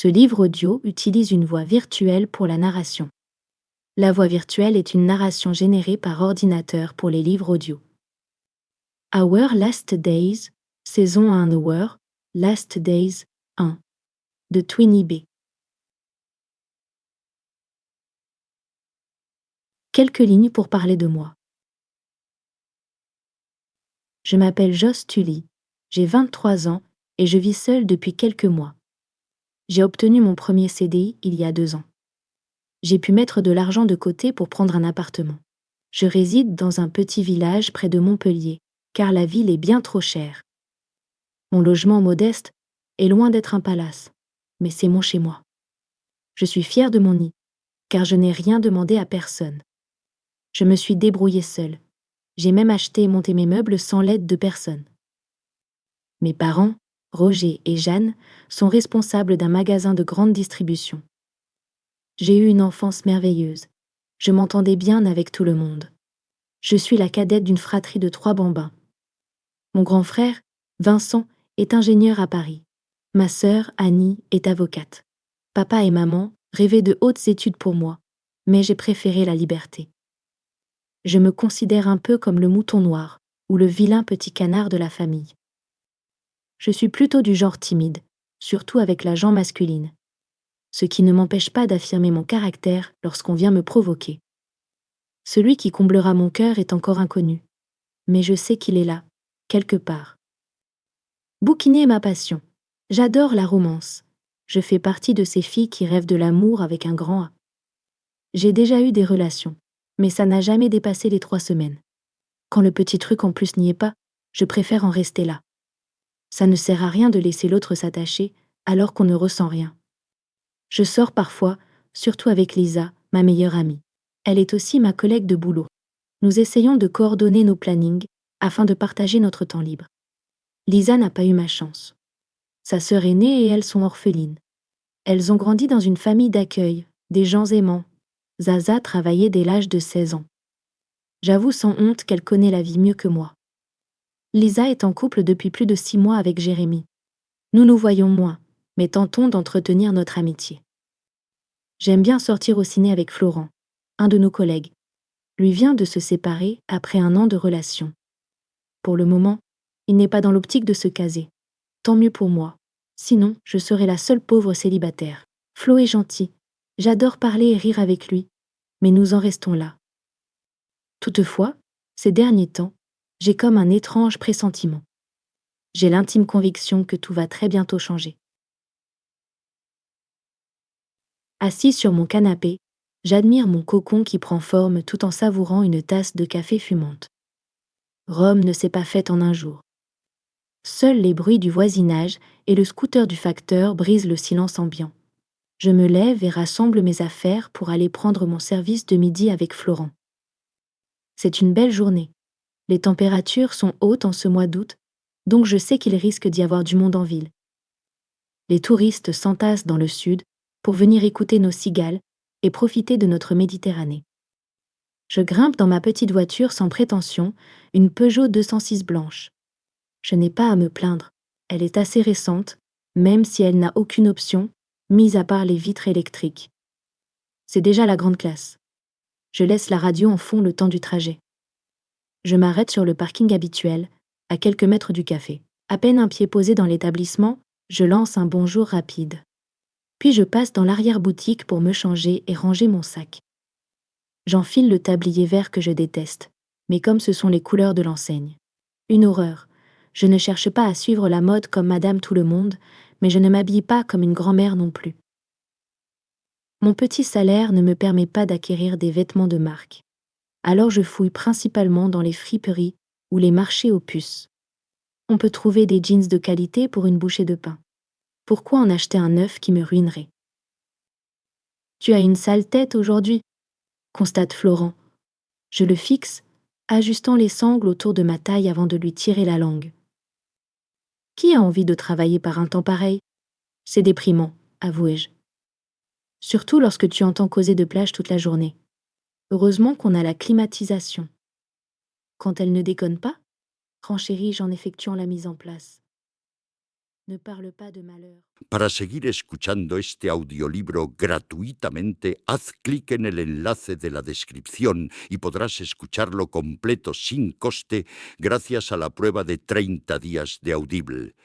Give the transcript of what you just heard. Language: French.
Ce livre audio utilise une voix virtuelle pour la narration. La voix virtuelle est une narration générée par ordinateur pour les livres audio. Our Last Days, saison 1 Our Last Days 1 de Twinny B. Quelques lignes pour parler de moi. Je m'appelle Joss Tully, j'ai 23 ans et je vis seule depuis quelques mois. J'ai obtenu mon premier CDI il y a 2 ans. J'ai pu mettre de l'argent de côté pour prendre un appartement. Je réside dans un petit village près de Montpellier, car la ville est bien trop chère. Mon logement modeste est loin d'être un palace, mais c'est mon chez-moi. Je suis fière de mon nid, car je n'ai rien demandé à personne. Je me suis débrouillée seule. J'ai même acheté et monté mes meubles sans l'aide de personne. Mes parents, Roger et Jeanne, sont responsables d'un magasin de grande distribution. J'ai eu une enfance merveilleuse. Je m'entendais bien avec tout le monde. Je suis la cadette d'une fratrie de 3 bambins. Mon grand frère, Vincent, est ingénieur à Paris. Ma sœur, Annie, est avocate. Papa et maman rêvaient de hautes études pour moi, mais j'ai préféré la liberté. Je me considère un peu comme le mouton noir ou le vilain petit canard de la famille. Je suis plutôt du genre timide, surtout avec la jambe masculine, ce qui ne m'empêche pas d'affirmer mon caractère lorsqu'on vient me provoquer. Celui qui comblera mon cœur est encore inconnu, mais je sais qu'il est là, quelque part. Bouquiner est ma passion. J'adore la romance. Je fais partie de ces filles qui rêvent de l'amour avec un grand A. J'ai déjà eu des relations, mais ça n'a jamais dépassé les 3 semaines. Quand le petit truc en plus n'y est pas, je préfère en rester là. Ça ne sert à rien de laisser l'autre s'attacher alors qu'on ne ressent rien. Je sors parfois, surtout avec Lisa, ma meilleure amie. Elle est aussi ma collègue de boulot. Nous essayons de coordonner nos plannings afin de partager notre temps libre. Lisa n'a pas eu ma chance. Sa sœur aînée et elle sont orphelines. Elles ont grandi dans une famille d'accueil, des gens aimants. Zaza travaillait dès l'âge de 16 ans. J'avoue sans honte qu'elle connaît la vie mieux que moi. Lisa est en couple depuis plus de 6 mois avec Jérémy. Nous nous voyons moins, mais tentons d'entretenir notre amitié. J'aime bien sortir au ciné avec Florent, un de nos collègues. Lui vient de se séparer après 1 an de relation. Pour le moment, il n'est pas dans l'optique de se caser. Tant mieux pour moi. Sinon, je serai la seule pauvre célibataire. Flo est gentil. J'adore parler et rire avec lui. Mais nous en restons là. Toutefois, ces derniers temps, j'ai comme un étrange pressentiment. J'ai l'intime conviction que tout va très bientôt changer. Assis sur mon canapé, j'admire mon cocon qui prend forme tout en savourant une tasse de café fumante. Rome ne s'est pas faite en un jour. Seuls les bruits du voisinage et le scooter du facteur brisent le silence ambiant. Je me lève et rassemble mes affaires pour aller prendre mon service de midi avec Florent. C'est une belle journée. Les températures sont hautes en ce mois d'août, donc je sais qu'il risque d'y avoir du monde en ville. Les touristes s'entassent dans le sud pour venir écouter nos cigales et profiter de notre Méditerranée. Je grimpe dans ma petite voiture sans prétention, une Peugeot 206 blanche. Je n'ai pas à me plaindre, elle est assez récente, même si elle n'a aucune option, mis à part les vitres électriques. C'est déjà la grande classe. Je laisse la radio en fond le temps du trajet. Je m'arrête sur le parking habituel, à quelques mètres du café. À peine un pied posé dans l'établissement, je lance un bonjour rapide. Puis je passe dans l'arrière-boutique pour me changer et ranger mon sac. J'enfile le tablier vert que je déteste, mais comme ce sont les couleurs de l'enseigne. Une horreur. Je ne cherche pas à suivre la mode comme Madame Tout-le-Monde, mais je ne m'habille pas comme une grand-mère non plus. Mon petit salaire ne me permet pas d'acquérir des vêtements de marque. Alors je fouille principalement dans les friperies ou les marchés aux puces. On peut trouver des jeans de qualité pour une bouchée de pain. Pourquoi en acheter un neuf qui me ruinerait? Tu as une sale tête aujourd'hui, constate Florent. Je le fixe, ajustant les sangles autour de ma taille avant de lui tirer la langue. Qui a envie de travailler par un temps pareil? C'est déprimant, avouai-je. Surtout lorsque tu entends causer de plage toute la journée. Heureusement qu'on a la climatisation. Quand elle ne déconne pas, renchéris-je en effectuant la mise en place. Ne parle pas de malheur. Para seguir escuchando este audiolibro gratuitamente, haz clic en el enlace de la descripción y podrás escucharlo completo sin coste gracias a la prueba de 30 días de Audible.